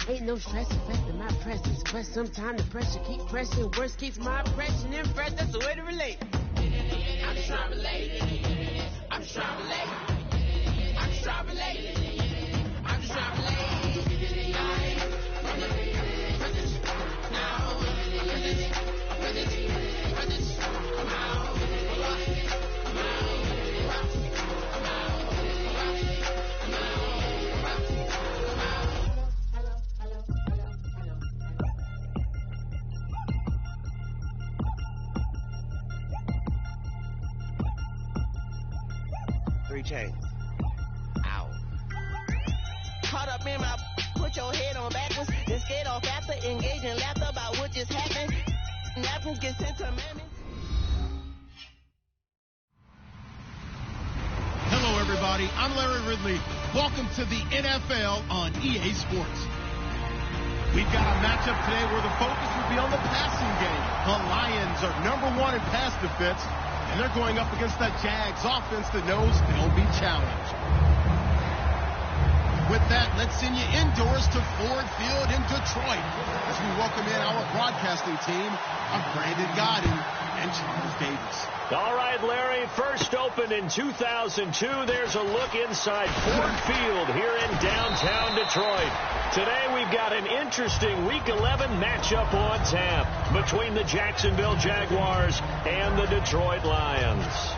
Ain't no stress affecting my presence, but sometimes the pressure keep pressing. Worst keeps my impression impressed. That's the way to relate. I'm just trying to relate. I'm just trying to relate. I'm just trying to relate. I'm just trying to relate. Chains. Ow. Caught up in my, put your head on backwards, then skate off faster, engage in laughter about what just happened. Napkins get sent to mammies. Hello, everybody. I'm Larry Ridley. Welcome to the NFL on EA Sports. We've got a matchup today where the focus will be on the passing game. The Lions are #1 in pass defense, and they're going up against that Jags offense that knows they'll be challenged. With that, let's send you indoors to Ford Field in Detroit as we welcome in our broadcasting team of Brandon Godden and Charles Davis. All right, Larry, first opened in 2002. There's a look inside Ford Field here in downtown Detroit. Today we've got an interesting Week 11 matchup on tap between the Jacksonville Jaguars and the Detroit Lions.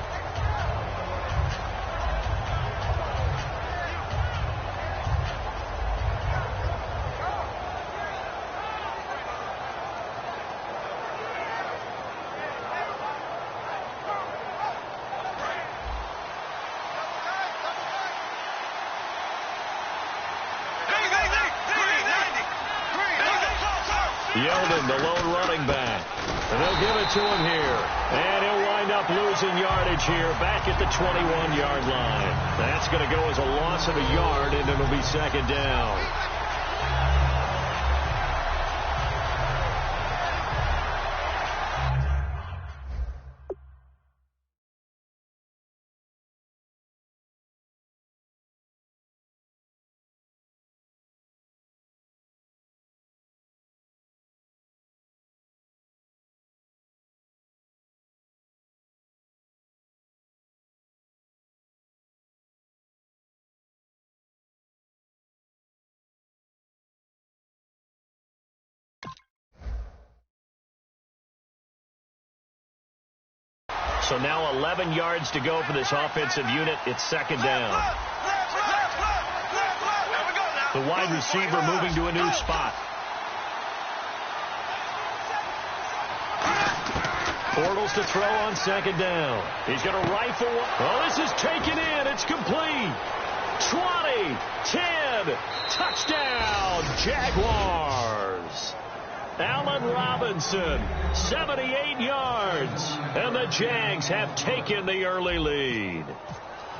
Yeldon, the lone running back. And they'll give it to him here. And he'll wind up losing yardage here back at the 21-yard line. That's going to go as a loss of a yard, and it'll be second down. So now 11 yards to go for this offensive unit. It's second down. The wide receiver moving to a new spot. Bortles to throw on second down. He's going to rifle one. Oh, this is taken in. It's complete. 20, 10, touchdown, Jaguars. Allen Robinson, 78 yards. And the Jags have taken the early lead.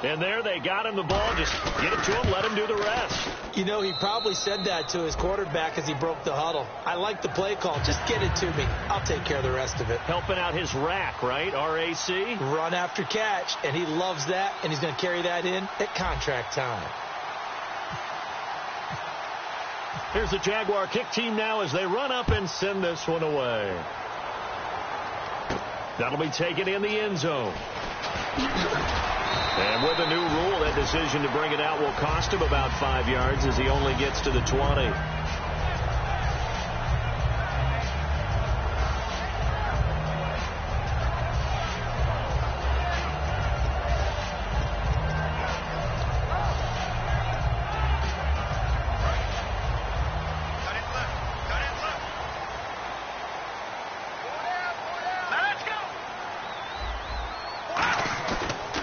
And there they got him the ball. Just get it to him, let him do the rest. You know, he probably said that to his quarterback as he broke the huddle. I like the play call. Just get it to me. I'll take care of the rest of it. Helping out his rack, right? R-A-C? Run after catch. And he loves that. And he's going to carry that in at contract time. Here's the Jaguar kick team now as they run up and send this one away. That'll be taken in the end zone. And with a new rule, that decision to bring it out will cost him about 5 yards as he only gets to the 20.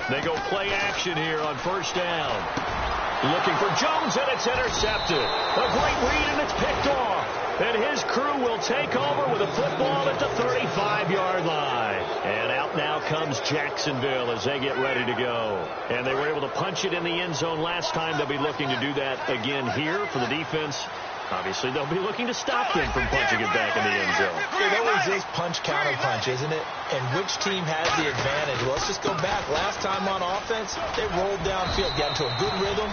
They go play action here on first down. Looking for Jones, and it's intercepted. A great read, and it's picked off. And his crew will take over with a football at the 35-yard line. And out now comes Jacksonville as they get ready to go. And they were able to punch it in the end zone last time. They'll be looking to do that again here for the defense. Obviously, they'll be looking to stop them from punching it back in the end zone. It always is punch-counter-punch, isn't it? And which team has the advantage? Well, let's just go back. Last time on offense, they rolled downfield, got into a good rhythm,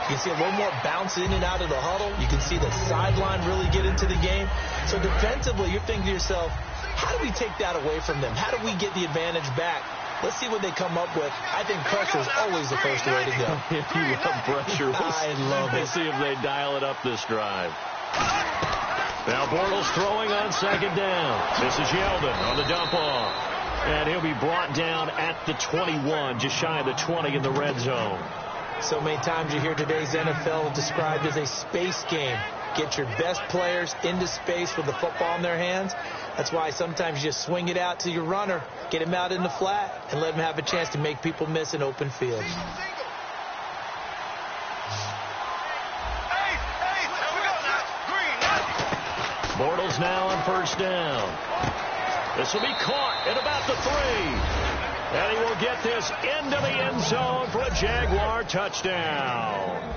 You can see a little more bounce in and out of the huddle. You can see the sideline really get into the game. So defensively, you're thinking to yourself, how do we take that away from them? How do we get the advantage back? Let's see what they come up with. I think pressure is always the first way to go. If you love pressure, I love it. Let's see if they dial it up this drive. Now Bortles throwing on second down. This is Yeldon on the dump off. And he'll be brought down at the 21, just shy of the 20 in the red zone. So many times you hear today's NFL described as a space game. Get your best players into space with the football in their hands. That's why sometimes you just swing it out to your runner, get him out in the flat, and let him have a chance to make people miss an open field. Bortles now on first down. This will be caught at about the 3. And he will get this into the end zone for a Jaguar touchdown.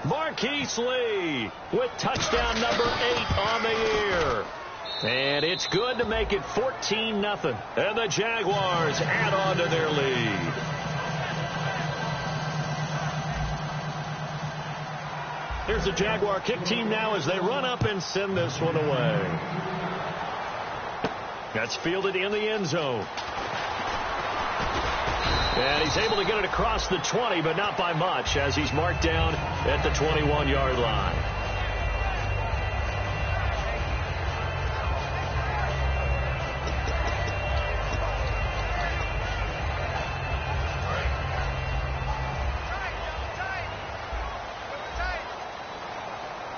Marquise Lee with touchdown number 8 on the year. And it's good to make it 14-0. And the Jaguars add on to their lead. Here's the Jaguar kick team now as they run up and send this one away. That's fielded in the end zone. And he's able to get it across the 20, but not by much, as he's marked down at the 21-yard line.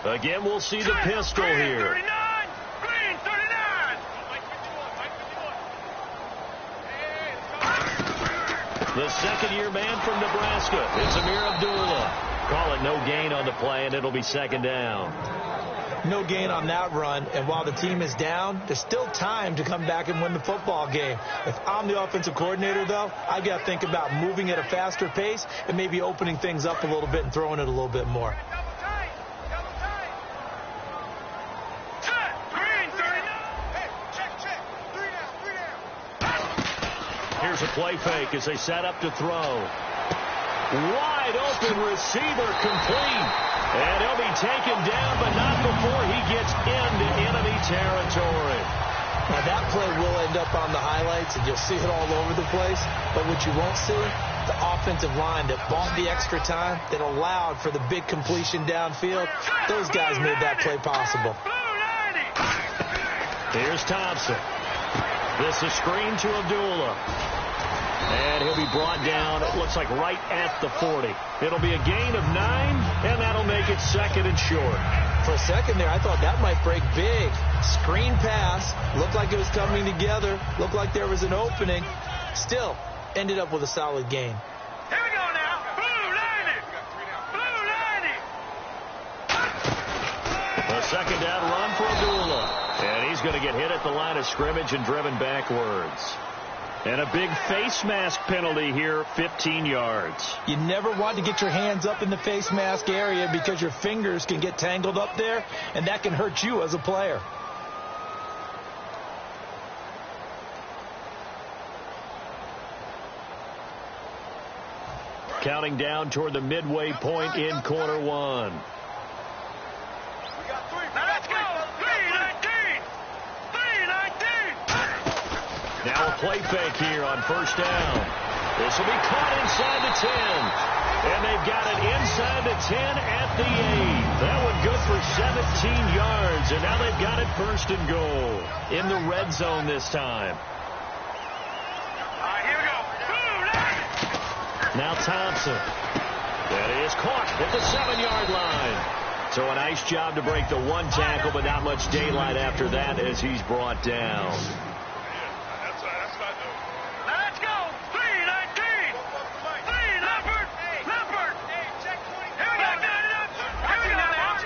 Again, we'll see the pistol here. The second-year man from Nebraska. It's Amir Abdullah. Call it no gain on the play, and it'll be second down. No gain on that run, and while the team is down, there's still time to come back and win the football game. If I'm the offensive coordinator, though, I've got to think about moving at a faster pace and maybe opening things up a little bit and throwing it a little bit more. Here's a play fake as they set up to throw. Wide open receiver complete. And he'll be taken down, but not before he gets into enemy territory. Now that play will end up on the highlights, and you'll see it all over the place. But what you won't see, the offensive line that bought the extra time, that allowed for the big completion downfield, those guys made that play possible. Here's Thompson. This is screen to Abdullah. And he'll be brought down, it looks like right at the 40. It'll be a gain of 9, and that'll make it second and short. For a second there, I thought that might break big. Screen pass, looked like it was coming together, looked like there was an opening. Still, ended up with a solid gain. Here we go now. Blue 90. Blue 90. A second down run for Abdullah. And he's going to get hit at the line of scrimmage and driven backwards. And a big face mask penalty here, 15 yards. You never want to get your hands up in the face mask area because your fingers can get tangled up there, and that can hurt you as a player. Counting down toward the midway point in quarter one. Now a play fake here on first down. This will be caught inside the 10. And they've got it inside the 10 at the 8. That one good for 17 yards. And now they've got it first and goal. In the red zone this time. Here we go. Now Thompson. That is caught at the 7-yard line. So a nice job to break the one tackle, but not much daylight after that as he's brought down. Let's go. 319. 3 Leopard. Leopard. Here we go. Here we go now.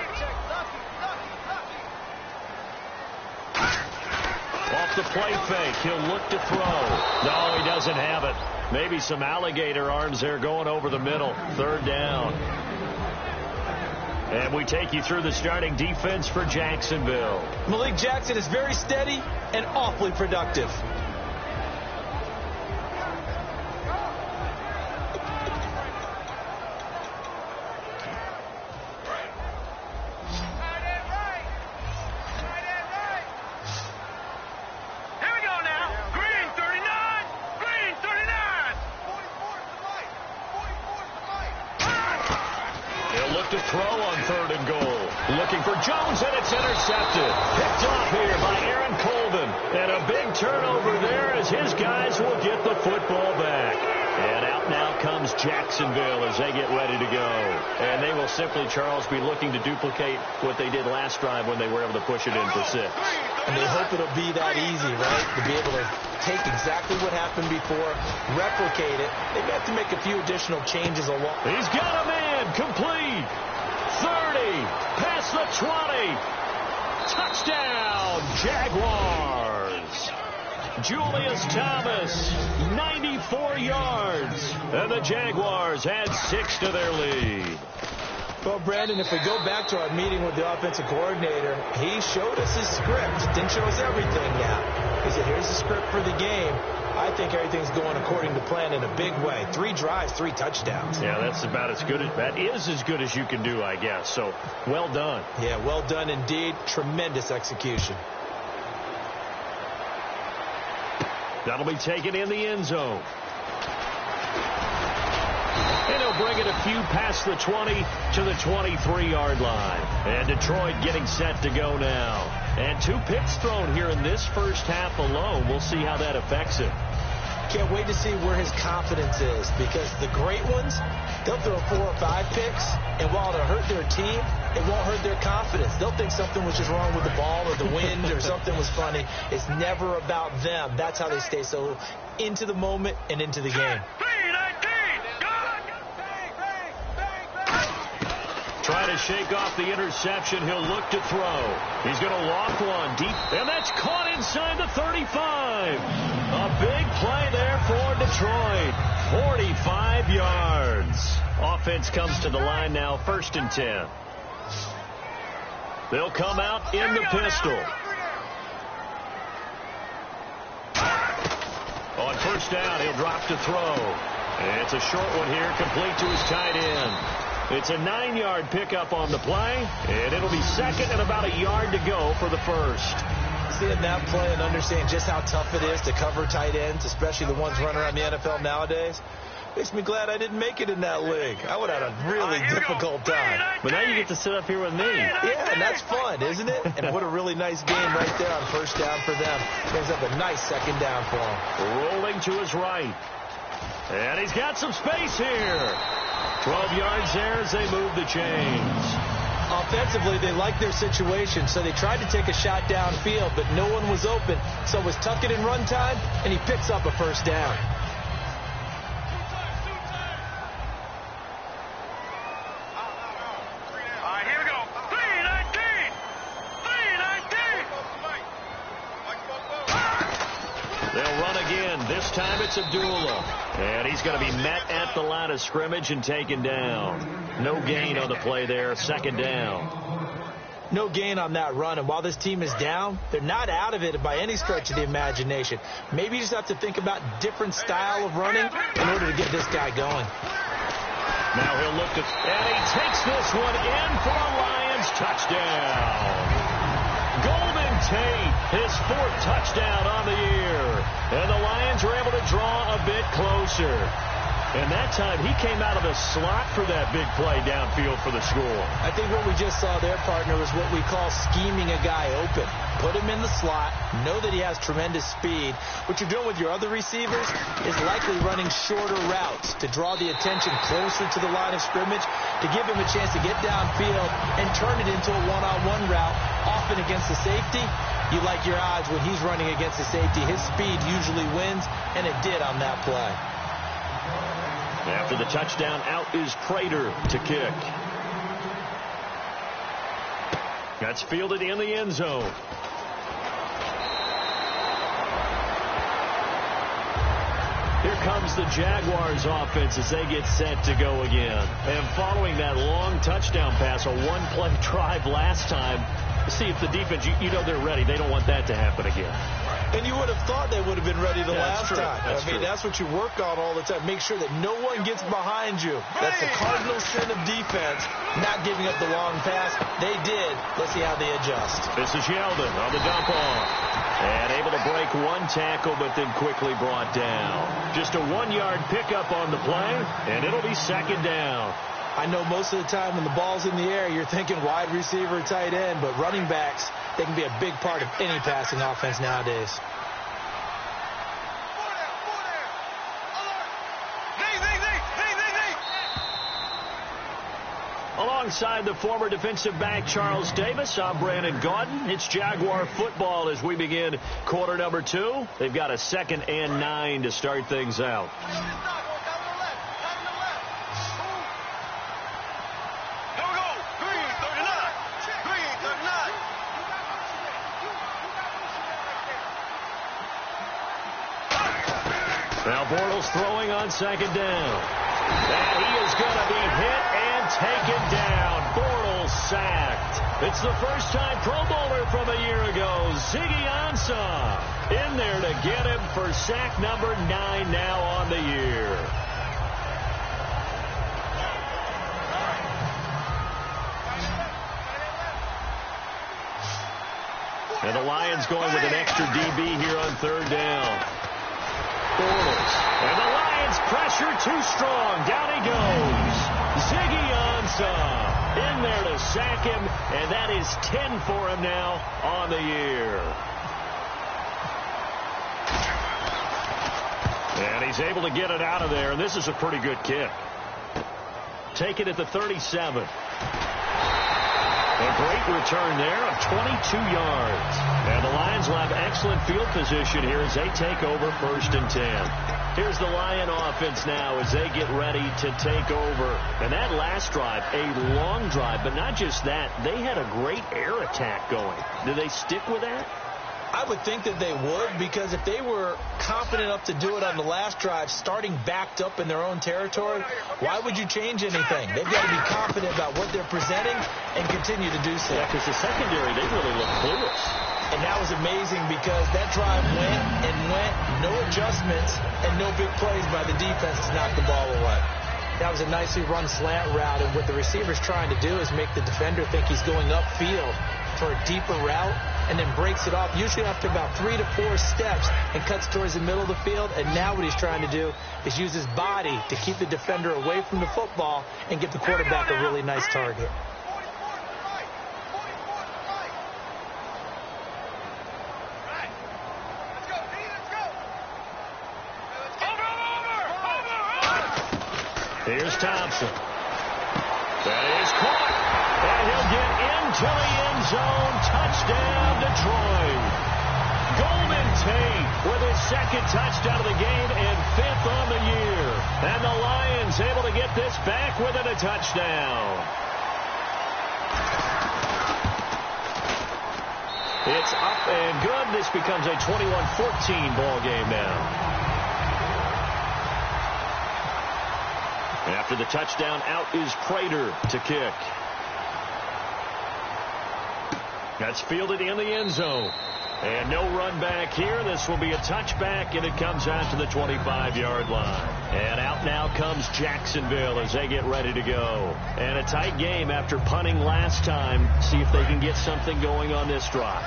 Off the play fake, he'll look to throw. No, he doesn't have it. Maybe some alligator arms there going over the middle. Third down. And we take you through the starting defense for Jacksonville. Malik Jackson is very steady and awfully productive. Jones, and it's intercepted. Picked off here by Aaron Colvin. And a big turnover there as his guys will get the football back. And out now comes Jacksonville as they get ready to go. And they will simply, Charles, be looking to duplicate what they did last drive when they were able to push it in for 6. And they hope it'll be that easy, right? To be able to take exactly what happened before, replicate it. They may have to make a few additional changes along. He's got a man, complete. 30, past the 20. Touchdown, Jaguars. Julius Thomas, 94 yards. And the Jaguars add 6 to their lead. Well, Brandon, if we go back to our meeting with the offensive coordinator, he showed us his script. Didn't show us everything now. He said, here's the script for the game. I think everything's going according to plan in a big way. 3 drives, 3 touchdowns. Yeah, that's about as good as, that is as good as you can do, I guess. So, well done. Yeah, well done indeed. Tremendous execution. That'll be taken in the end zone. And he'll bring it a few past the 20 to the 23-yard line. And Detroit getting set to go now. And 2 picks thrown here in this first half alone. We'll see how that affects him. Can't wait to see where his confidence is, because the great ones, they'll throw 4 or 5 picks, and while it'll hurt their team, it won't hurt their confidence. They'll think something was just wrong with the ball or the wind or something was funny. It's never about them. That's how they stay so into the moment and into the game. Trying to shake off the interception. He'll look to throw. He's going to lock one deep, and that's caught inside the 35. A big play there for Detroit. 45 yards. Offense comes to the line now, 1st and 10. They'll come out in the pistol. On 1st down, he'll drop to throw. And it's a short one here, complete to his tight end. It's a 9-yard pickup on the play, and it'll be 2nd and about a yard to go for the 1st. Seeing that play and understanding just how tough it is to cover tight ends, especially the ones running around the NFL nowadays, makes me glad I didn't make it in that league. I would have had a really difficult time. But now you get to sit up here with me. Yeah, and that's fun, isn't it? And what a really nice game right there on 1st down for them. Brings up a nice 2nd down for him. Rolling to his right. And he's got some space here. 12 yards there as they move the chains. Offensively, they like their situation, so they tried to take a shot downfield, but no one was open. So it was tuck it in run time, and he picks up a 1st down. All right, here we go. 319. 319. They'll run again. This time it's Abdullah. And he's going to be met at the line of scrimmage and taken down. No gain on the play there. 2nd down. No gain on that run. And while this team is down, they're not out of it by any stretch of the imagination. Maybe you just have to think about different style of running in order to get this guy going. Now he'll look to, and he takes this one in for a Lions touchdown. Golden Tate, his 4th touchdown on the year. And the Lions are able to draw a bit closer. And that time, he came out of the slot for that big play downfield for the score. I think what we just saw there, partner, is what we call scheming a guy open. Put him in the slot, know that he has tremendous speed. What you're doing with your other receivers is likely running shorter routes to draw the attention closer to the line of scrimmage, to give him a chance to get downfield and turn it into a one-on-one route, often against the safety. You like your odds when he's running against the safety. His speed usually wins, and it did on that play. After the touchdown, out is Prater to kick. That's fielded in the end zone. Here comes the Jaguars offense as they get set to go again. And following that long touchdown pass, a one-play drive last time, see if the defense, you know they're ready. They don't want that to happen again. And you would have thought they would have been ready the last time. That's what you work on all the time. Make sure that no one gets behind you. That's the cardinal sin of defense, not giving up the long pass. They did. Let's see how they adjust. This is Yeldon on the dump off. And able to break one tackle, but then quickly brought down. Just a 1-yard pickup on the play, and it'll be 2nd down. I know most of the time when the ball's in the air, you're thinking wide receiver, tight end, but running backs, they can be a big part of any passing offense nowadays. Alongside the former defensive back Charles Davis, I'm Brandon Gaudin. It's Jaguar football as we begin quarter number 2. They've got a 2nd and 9 to start things out. Now Bortles throwing on 2nd down. And he is going to be hit and taken down. Bortles sacked. It's the first time Pro Bowler from a year ago, Ziggy Ansah, in there to get him for sack number 9 now on the year. And the Lions going with an extra DB here on 3rd down. Bortles. And the Lions pressure too strong. Down he goes. Ziggy Ansah in there to sack him, and that is 10 for him now on the year. And he's able to get it out of there, and this is a pretty good kick. Take it at the 37. A great return there of 22 yards. And the Lions will have excellent field position here as they take over 1st and 10. Here's the Lion offense now as they get ready to take over. And that last drive, a long drive, but not just that. They had a great air attack going. Do they stick with that? I would think that they would, because if they were confident enough to do it on the last drive, starting backed up in their own territory, why would you change anything? They've got to be confident about what they're presenting and continue to do so. Yeah, because the secondary, they really look clueless. And that was amazing because that drive went and went, no adjustments, and no big plays by the defense to knock the ball away. That was a nicely run slant route, and what the receiver's trying to do is make the defender think he's going upfield for a deeper route, and then breaks it off, usually after about 3 to 4 steps, and cuts towards the middle of the field. And now what he's trying to do is use his body to keep the defender away from the football and give the quarterback a really nice target. Here's Thompson. That is caught. And he'll get into the end zone. Touchdown, Detroit. Golden Tate with his 2nd touchdown of the game and 5th on the year. And the Lions able to get this back within a touchdown. It's up and good. This becomes a 21-14 ball game now. After the touchdown, out is Prater to kick. That's fielded in the end zone. And no run back here. This will be a touchback, and it comes out to the 25-yard line. And out now comes Jacksonville as they get ready to go. And a tight game after punting last time. See if they can get something going on this drive.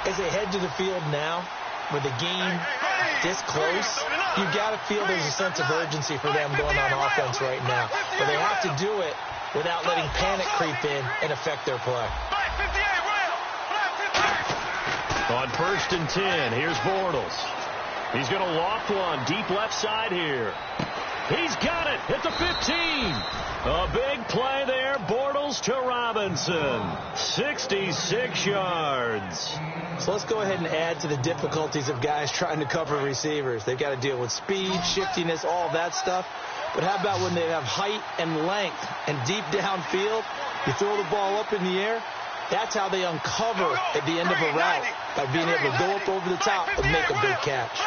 As they head to the field now, with the game this close, you got to feel there's a sense of urgency for them going on offense right now. But they have to do it without letting panic creep in and affect their play. On 1st and 10, here's Bortles. He's going to loft one deep left side here. He's got it at the 15. A big play there, Bortles to Robinson. 66 yards. So let's go ahead and add to the difficulties of guys trying to cover receivers. They've got to deal with speed, shiftiness, all that stuff. But how about when they have height and length and deep downfield? You throw the ball up in the air. That's how they uncover at the end of a route, by being able to go up over the top and make a big catch.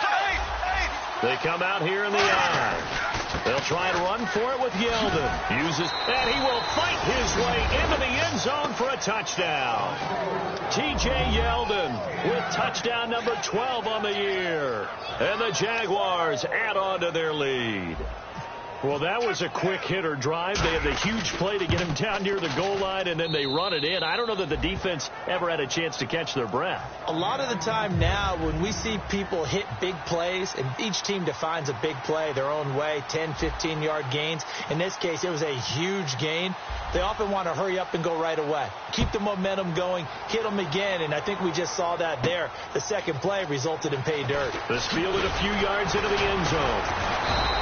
They come out here in the eye. They'll try and run for it with Yeldon. Uses, and he will fight his way into the end zone for a touchdown. T.J. Yeldon with touchdown number 12 on the year. And the Jaguars add on to their lead. Well, that was a quick hitter drive. They had the huge play to get him down near the goal line, and then they run it in. I don't know that the defense ever had a chance to catch their breath. A lot of the time now when we see people hit big plays, and each team defines a big play their own way, 10, 15-yard gains. In this case, it was a huge gain. They often want to hurry up and go right away. Keep the momentum going, hit them again, and I think we just saw that there. The second play resulted in pay dirt. This fielded a few yards into the end zone.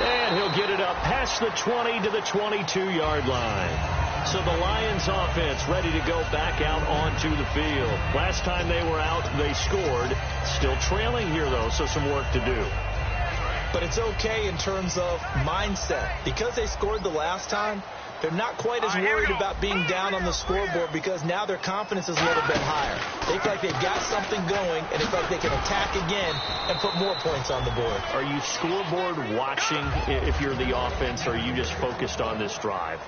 And he'll get it up past the 20 to the 22-yard line. So the Lions offense ready to go back out onto the field. Last time they were out, they scored. Still trailing here, though, so some work to do. But it's okay in terms of mindset. Because they scored the last time, they're not quite as worried about being down on the scoreboard because now their confidence is a little bit higher. They feel like they've got something going, and they feel like they can attack again and put more points on the board. Are you scoreboard watching if you're the offense, or are you just focused on this drive?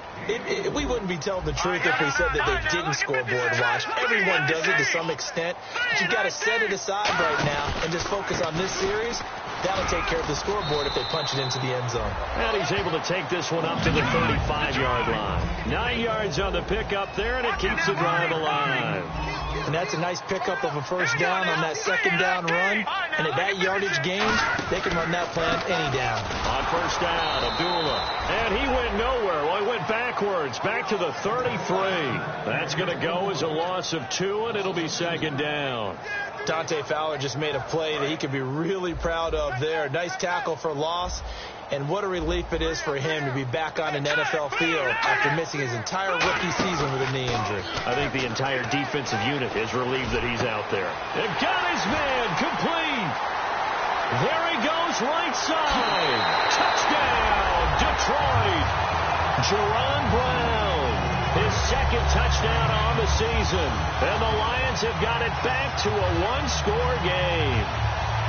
We wouldn't be telling the truth if we said that they didn't scoreboard watch. Everyone does it to some extent. But you've got to set it aside right now and just focus on this series. That'll take care of the scoreboard if they punch it into the end zone. And he's able to take this one up to the 35-yard line. 9 yards on the pickup there, and it keeps the drive alive. And that's a nice pickup of a first down on that second down run. And at that yardage gain, they can run that plan any down. On first down, Abdullah. And he went nowhere. Well, he went backwards, back to the 33. That's going to go as a loss of 2, and it'll be second down. Dante Fowler just made a play that he could be really proud of there. Nice tackle for loss. And what a relief it is for him to be back on an NFL field after missing his entire rookie season with a knee injury. I think the entire defensive unit is relieved that he's out there. They've got his man complete. There he goes, right side. Touchdown, Detroit. Jerron Brown, his second touchdown on the season. And the Lions have got it back to a one-score game.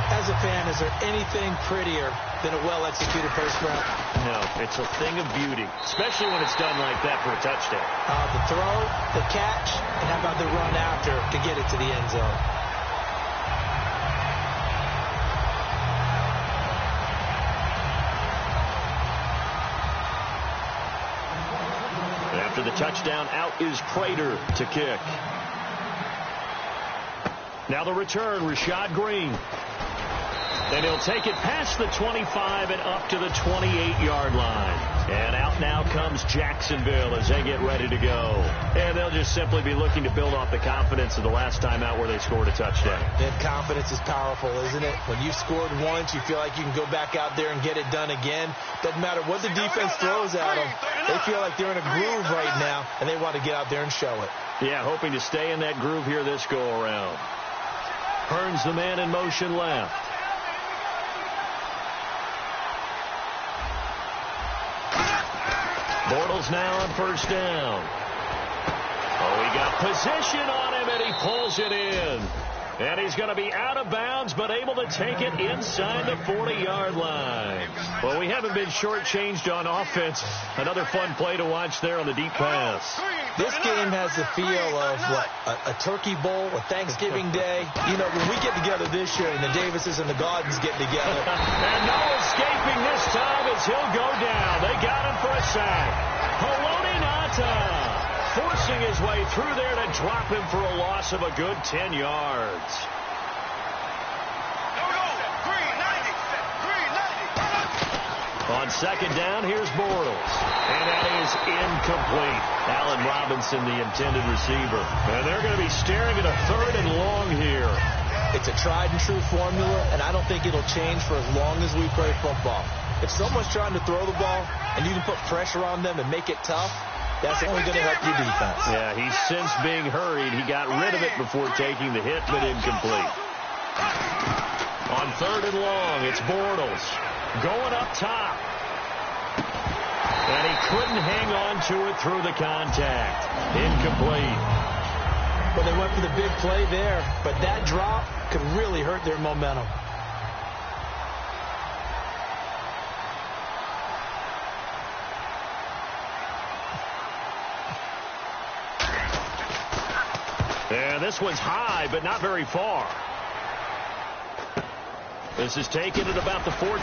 As a fan, is there anything prettier than a well-executed first round? No, it's a thing of beauty, especially when it's done like that for a touchdown. The throw, the catch, and how about the run after to get it to the end zone? After the touchdown, out is Prater to kick. Now the return, Rashad Green. And he'll take it past the 25 and up to the 28-yard line. And out now comes Jacksonville as they get ready to go. And they'll just simply be looking to build off the confidence of the last time out where they scored a touchdown. And confidence is powerful, isn't it? When you've scored once, you feel like you can go back out there and get it done again. Doesn't matter what the defense throws at them. They feel like they're in a groove right now, and they want to get out there and show it. Yeah, hoping to stay in that groove here this go-around. Hearns the man in motion left. Bortles now on first down. Oh, he got position on him, and he pulls it in. And he's going to be out of bounds, but able to take it inside the 40-yard line. Well, we haven't been shortchanged on offense. Another fun play to watch there on the deep pass. This game has the feel of what, a turkey bowl, a Thanksgiving day. You know, when we get together this year and the Davises and the Gaudens get together. And no escaping this time as he'll go down. They got him for a sack. Haloti Ngata forcing his way through there to drop him for a loss of a good 10 yards. On second down, here's Bortles. And that is incomplete. Allen Robinson, the intended receiver. And they're going to be staring at a third and long here. It's a tried-and-true formula, and I don't think it'll change for as long as we play football. If someone's trying to throw the ball and you can put pressure on them and make it tough, that's only going to help your defense. Yeah, he's since being hurried. He got rid of it before taking the hit, but incomplete. On third and long, it's Bortles going up top. And he couldn't hang on to it through the contact. Incomplete. Well, they went for the big play there, but that drop could really hurt their momentum. And this one's high, but not very far. This is taken at about the 14.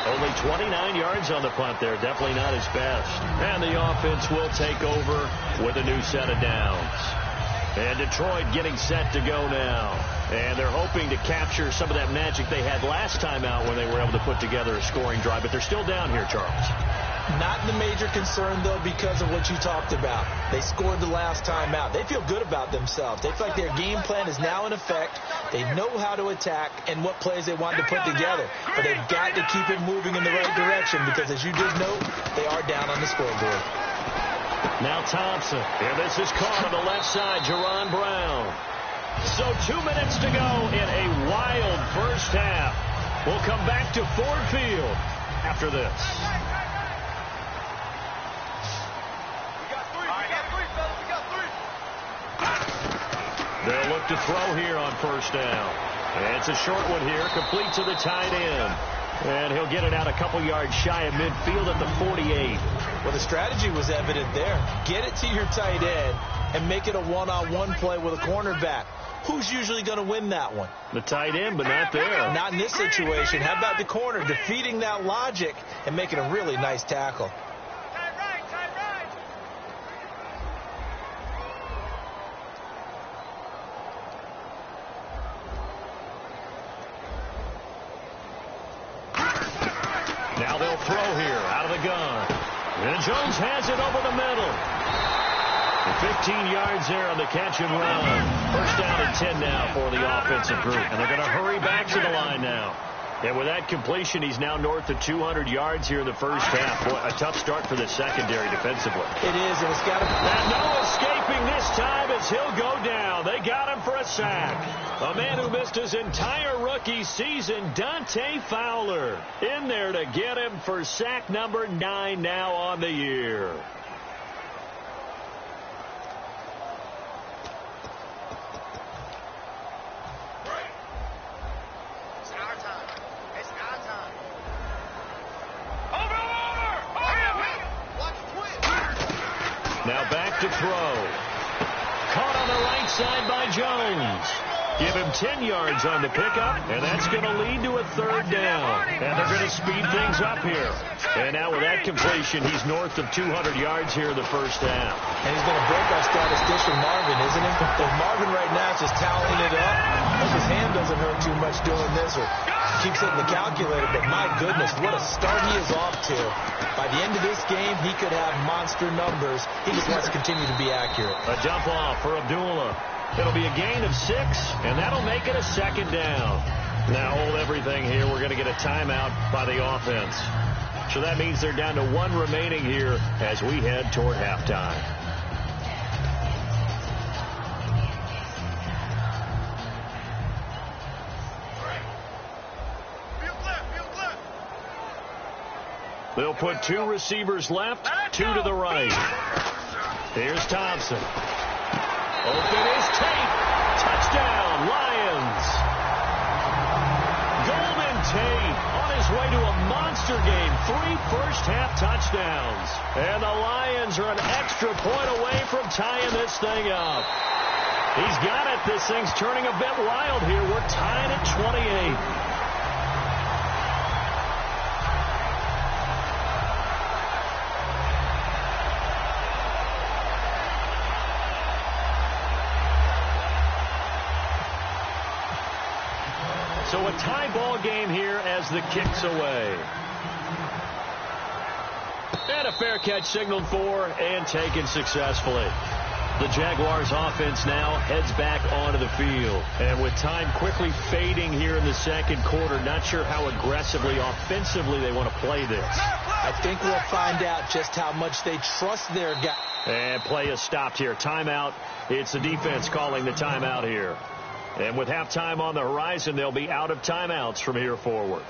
Only 29 yards on the punt there. Definitely not his best. And the offense will take over with a new set of downs. And Detroit getting set to go now. And they're hoping to capture some of that magic they had last time out when they were able to put together a scoring drive. But they're still down here, Charles. Not the major concern, though, because of what you talked about. They scored the last time out. They feel good about themselves. They feel like their game plan is now in effect. They know how to attack and what plays they want to put together. But they've got to keep it moving in the right direction because, as you just note, they are down on the scoreboard. Now Thompson. And this is caught on the left side, Jerron Brown. So 2 minutes to go in a wild first half. We'll come back to Ford Field after this. They'll look to throw here on first down. And it's a short one here, complete to the tight end. And he'll get it out a couple yards shy of midfield at the 48. Well, the strategy was evident there. Get it to your tight end and make it a one-on-one play with a cornerback. Who's usually going to win that one? The tight end, but not there. Not in this situation. How about the corner defeating that logic and making a really nice tackle? Now they'll throw here out of the gun. And Jones has it over the middle. 15 yards there on the catch and run. First down and 10 now for the offensive group. And they're going to hurry back to the line now. And with that completion, he's now north of 200 yards here in the first half. Boy, a tough start for the secondary defensively. It is, and it's got to... And no escaping this time as he'll go down. They got him for a sack. A man who missed his entire rookie season, Dante Fowler, in there to get him for sack number 9 now on the year. Now back to throw. Caught on the right side by Jones. Give him 10 yards on the pickup, and that's going to lead to a third down. And they're going to speed things up here. And now with that completion, he's north of 200 yards here in the first half. And he's going to break our statistician Marvin, isn't he? If Marvin right now is just tallying it up, I hope his hand doesn't hurt too much doing this or keeps hitting the calculator. But my goodness, what a start he is off to. By the end of this game, he could have monster numbers. He just wants to continue to be accurate. A dump off for Abdullah. It'll be a gain of 6, and that'll make it a second down. Now hold everything here. We're going to get a timeout by the offense. So that means they're down to 1 remaining here as we head toward halftime. They'll put 2 receivers left, 2 to the right. Here's Thompson. Open is Tate. Touchdown, Lions. Golden Tate on his way to a monster game. 3 first-half touchdowns. And the Lions are an extra point away from tying this thing up. He's got it. This thing's turning a bit wild here. We're tied at 28. So a tie ball game here as the kick's away. And a fair catch signaled for and taken successfully. The Jaguars offense now heads back onto the field. And with time quickly fading here in the second quarter, not sure how aggressively, offensively they want to play this. I think we'll find out just how much they trust their guy. And play is stopped here. Timeout. It's the defense calling the timeout here. And with halftime on the horizon, they'll be out of timeouts from here forward.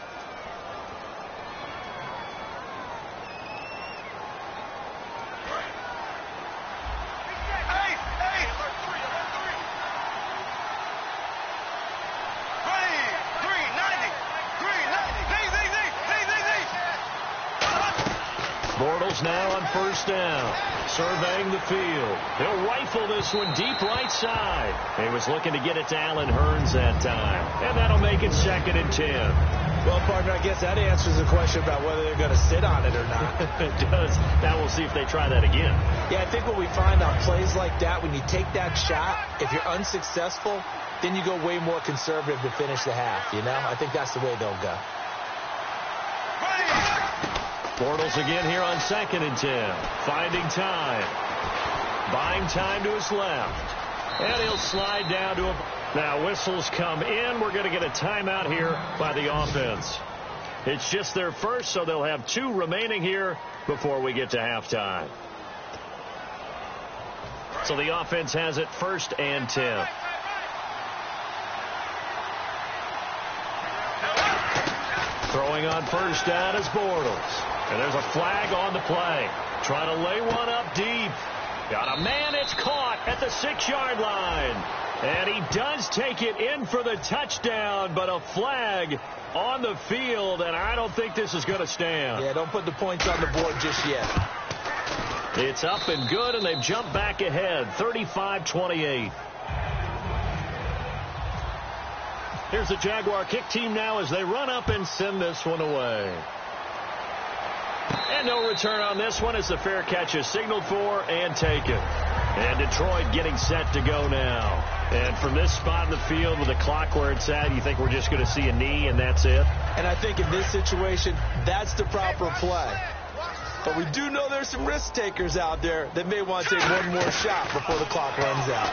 Bortles now on first down, surveying the field. He'll rifle this one deep right side. He was looking to get it to Allen Hurns that time. And that'll make it 2nd and 10. Well, partner, I guess that answers the question about whether they're going to sit on it or not. It does. Now we'll see if they try that again. Yeah, I think what we find on plays like that, when you take that shot, if you're unsuccessful, then you go way more conservative to finish the half, you know? I think that's the way they'll go. Bortles again here on 2nd and 10. Finding time. Buying time to his left. And he'll slide down to him. Now whistles come in. We're going to get a timeout here by the offense. It's just their first, so they'll have 2 remaining here before we get to halftime. So the offense has it 1st and 10. Throwing on 1st down is Bortles. And there's a flag on the play. Trying to lay one up deep. Got a man. It's caught at the 6-yard line. And he does take it in for the touchdown, but a flag on the field, and I don't think this is going to stand. Yeah, don't put the points on the board just yet. It's up and good, and they've jumped back ahead, 35-28. Here's the Jaguar kick team now as they run up and send this one away. And no return on this one as the fair catch is signaled for and taken. And Detroit getting set to go now. And from this spot in the field with the clock where it's at, you think we're just going to see a knee and that's it? And I think in this situation, that's the proper play. But we do know there's some risk takers out there that may want to take one more shot before the clock runs out.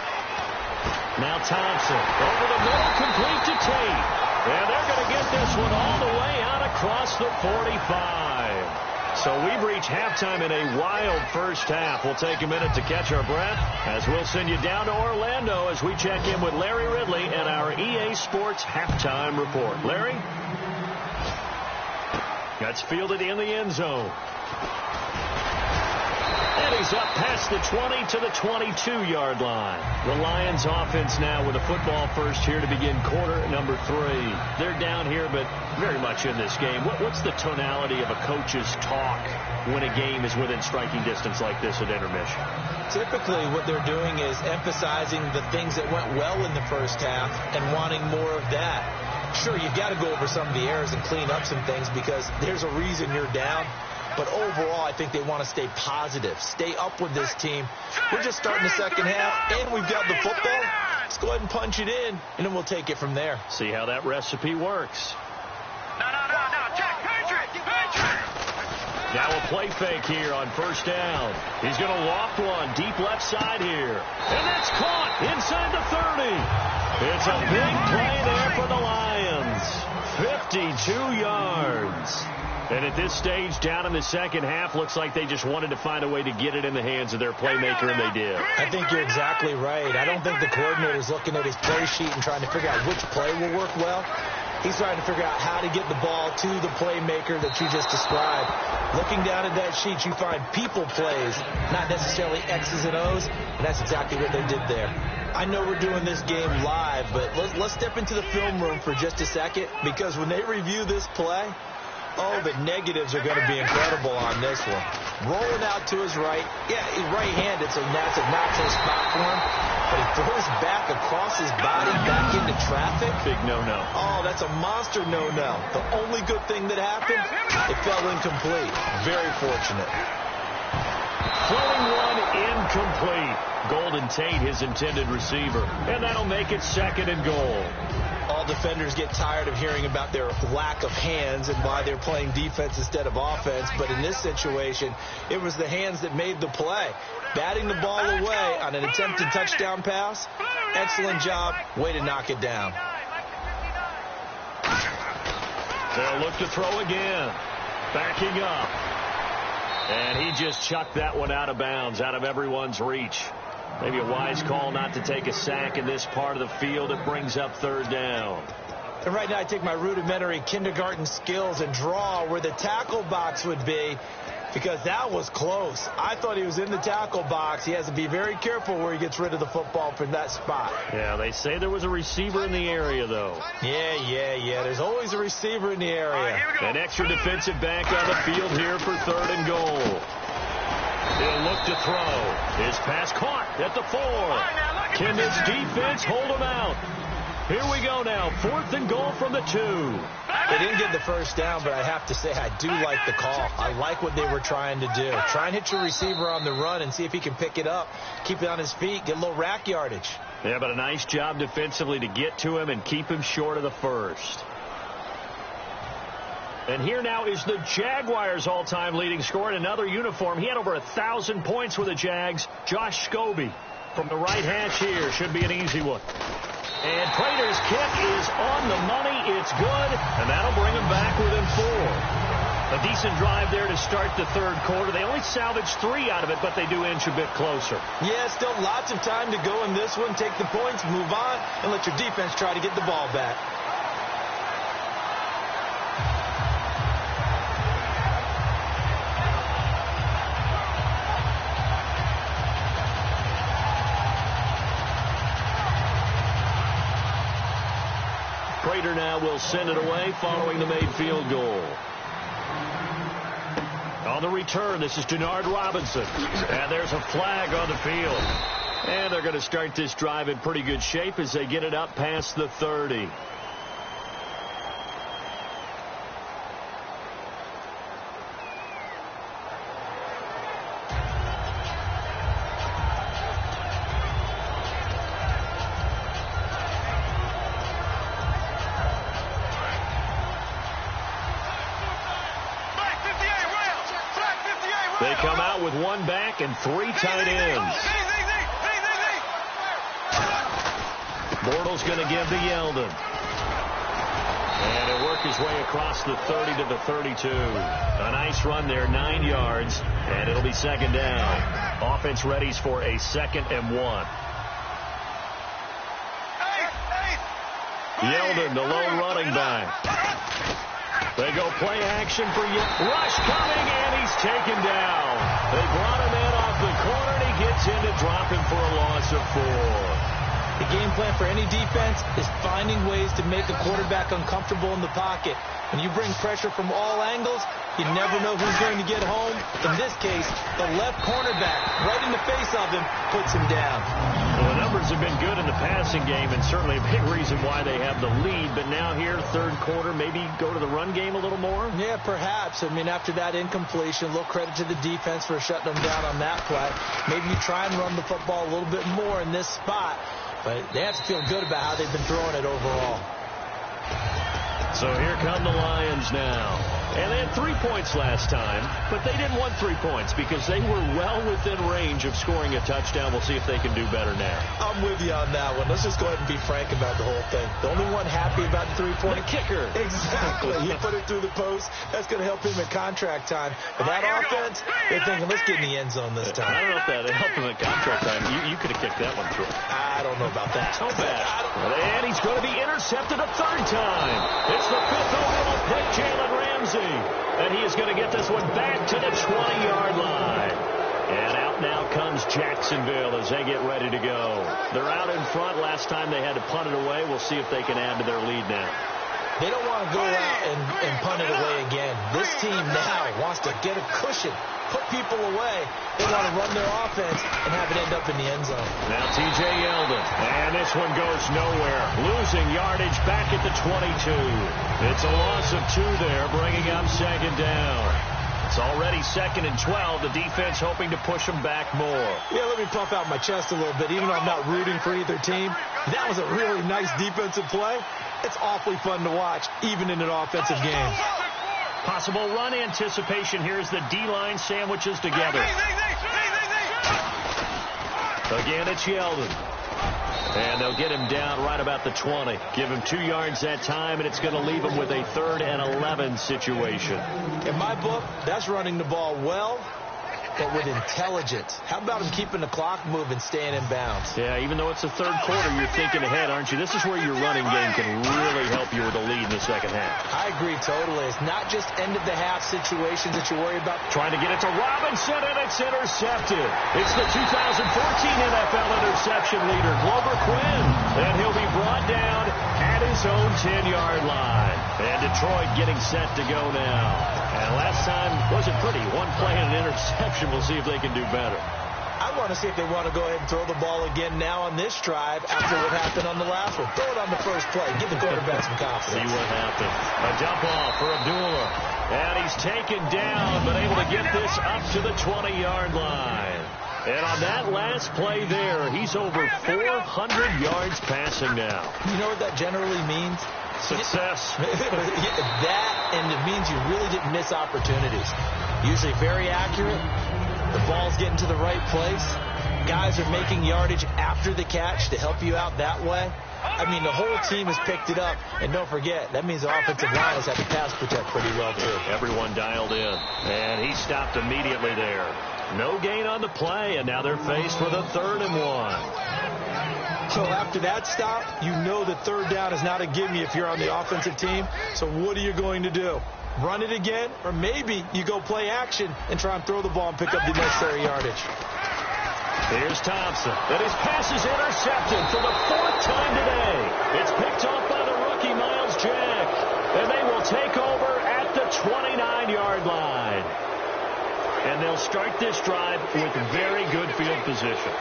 Now Thompson over the middle, complete to Tate. And they're going to get this one all the way out across the 45. So we've reached halftime in a wild first half. We'll take a minute to catch our breath as we'll send you down to Orlando as we check in with Larry Ridley and our EA Sports halftime report. Larry? That's fielded in the end zone. And he's up past the 20 to the 22-yard line. The Lions offense now with a football first here to begin quarter number 3. They're down here, but very much in this game. What's the tonality of a coach's talk when a game is within striking distance like this at intermission? Typically, what they're doing is emphasizing the things that went well in the first half and wanting more of that. Sure, you've got to go over some of the errors and clean up some things because there's a reason you're down. But overall, I think they want to stay positive, stay up with this team. We're just starting the second half, and we've got the football. Let's go ahead and punch it in, and then we'll take it from there. See how that recipe works. No, check, Patrick. Now a play fake here on 1st down. He's going to loft one deep left side here. And that's caught inside the 30. It's a big play there for the Lions. 52 yards. And at this stage, down in the second half, looks like they just wanted to find a way to get it in the hands of their playmaker, and they did. I think you're exactly right. I don't think the coordinator's looking at his play sheet and trying to figure out which play will work well. He's trying to figure out how to get the ball to the playmaker that you just described. Looking down at that sheet, you find people plays, not necessarily X's and O's, and that's exactly what they did there. I know we're doing this game live, but let's step into the film room for just a second, because when they review this play, oh, the negatives are going to be incredible on this one. Rolling out to his right. Yeah, he's right-handed, so that's a natural spot for him. But he throws back across his body, back into traffic. Big no-no. Oh, that's a monster no-no. The only good thing that happened, it fell incomplete. Very fortunate. Throwing one incomplete. Golden Tate, his intended receiver. And that'll make it 2nd and goal. All defenders get tired of hearing about their lack of hands and why they're playing defense instead of offense. But in this situation, it was the hands that made the play. Batting the ball away on an attempted touchdown pass. Excellent job. Way to knock it down. They'll look to throw again. Backing up. And he just chucked that one out of bounds, out of everyone's reach. Maybe a wise call not to take a sack in this part of the field. It brings up 3rd down. And right now I take my rudimentary kindergarten skills and draw where the tackle box would be, because that was close. I thought he was in the tackle box. He has to be very careful where he gets rid of the football from that spot. Yeah, they say there was a receiver in the area, though. Yeah. There's always a receiver in the area. An extra defensive back on the field here for 3rd and goal. He'll look to throw. His pass caught at the 4. Can this defense hold him out? Here we go now. 4th and goal from the 2. They didn't get the first down, but I have to say I do like the call. I like what they were trying to do. Try and hit your receiver on the run and see if he can pick it up, keep it on his feet, get a little rack yardage. Yeah, but a nice job defensively to get to him and keep him short of the first. And here now is the Jaguars' all-time leading scorer in another uniform. He had over 1,000 points with the Jags. Josh Scobie from the right hash here. Should be an easy one. And Prater's kick is on the money. It's good, and that'll bring them back within 4. A decent drive there to start the third quarter. They only salvaged 3 out of it, but they do inch a bit closer. Yeah, still lots of time to go in this one. Take the points, move on, and let your defense try to get the ball back. Prater now will send it away following the made field goal. On the return, this is Denard Robinson. And there's a flag on the field. And they're going to start this drive in pretty good shape as they get it up past the 30. They come out with 1 back and 3 tight ends. Bortles going to give to Yeldon. And he'll work his way across the 30 to the 32. A nice run there, 9 yards, and it'll be 2nd down. Offense readies for a 2nd and 1. Yeldon, the lone running back. They go play action for Rush coming, and he's taken down. They brought him in off the corner, and he gets in to drop him for a loss of 4. The game plan for any defense is finding ways to make the quarterback uncomfortable in the pocket. When you bring pressure from all angles, you never know who's going to get home. In this case, the left cornerback, right in the face of him, puts him down. Well, the numbers have been good in the passing game, and certainly a big reason why they have the lead. But now here, third quarter, maybe go to the run game a little more? Yeah, perhaps. I mean, after that incompletion, a little credit to the defense for shutting them down on that play. Maybe you try and run the football a little bit more in this spot. But they have to feel good about how they've been throwing it overall. So here come the Lions now. And they had 3 points last time, but they didn't want 3 points because they were well within range of scoring a touchdown. We'll see if they can do better now. I'm with you on that one. Let's just go ahead and be frank about the whole thing. The only one happy about the 3-point kicker. Exactly. He put it through the post. That's going to help him in contract time. But that offense, they're thinking, let's get in the end zone this time. I don't know if that helped him in contract time. You could have kicked that one through. I don't know about that. So bad. And he's going to be intercepted a 3rd time. It's the 5th overall pick, Jalen Ramsey. And he is going to get this one back to the 20-yard line. And out now comes Jacksonville as they get ready to go. They're out in front. Last time they had to punt it away. We'll see if they can add to their lead now. They don't want to go out and punt it away again. This team now wants to get a cushion, put people away. They want to run their offense and have it end up in the end zone. Now T.J. Yeldon. And this one goes nowhere. Losing yardage back at the 22. It's a loss of 2 there, bringing up 2nd down. It's already 2nd and 12. The defense hoping to push them back more. Yeah, let me puff out my chest a little bit. Even though I'm not rooting for either team, that was a really nice defensive play. It's awfully fun to watch, even in an offensive game. Possible run anticipation here as the D-line sandwiches together. Again, it's Yeldon. And they'll get him down right about the 20. Give him 2 yards that time, and it's going to leave him with a 3rd and 11 situation. In my book, that's running the ball well, but with intelligence. How about him keeping the clock moving, staying in bounds? Yeah, even though it's the 3rd quarter, you're thinking ahead, aren't you? This is where your running game can really help you with a lead in the 2nd half. I agree totally. It's not just end-of-the-half situations that you worry about. Trying to get it to Robinson, and it's intercepted. It's the 2014 NFL interception leader, Glover Quinn. And he'll be brought down at his own 10-yard line. And Detroit getting set to go now. And last time wasn't pretty. 1 play and an interception. We'll see if they can do better. I want to see if they want to go ahead and throw the ball again now on this drive after what happened on the last one. Throw it on the first play. Give the quarterback some confidence. See what happens. A dump off for Abdullah. And he's taken down, but able to get this up to the 20-yard line. And on that last play there, he's over 400 yards passing now. You know what that generally means? Success. That, and it means you really didn't miss opportunities. Usually very accurate. The ball's getting to the right place. Guys are making yardage after the catch to help you out that way. I mean, the whole team has picked it up. And don't forget, that means the offensive line has had to pass protect pretty well, too. Everyone dialed in. And he stopped immediately there. No gain on the play, and now they're faced with a 3rd and 1. So after that stop, you know that third down is not a gimme if you're on the offensive team. So what are you going to do? Run it again? Or maybe you go play action and try and throw the ball and pick up the necessary yardage. Here's Thompson. And his pass is intercepted for the 4th time today. It's picked off by the rookie, Miles Jack. And they will take over at the 29-yard line. And they'll start this drive with very good field position.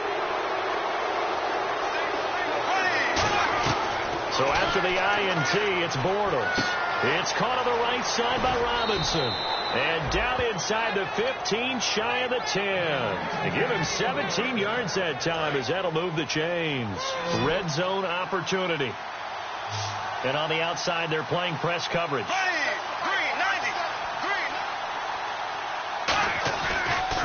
So after the INT, it's Bortles. It's caught on the right side by Robinson. And down inside the 15, shy of the 10. They give him 17 yards that time as that'll move the chains. Red zone opportunity. And on the outside, they're playing press coverage.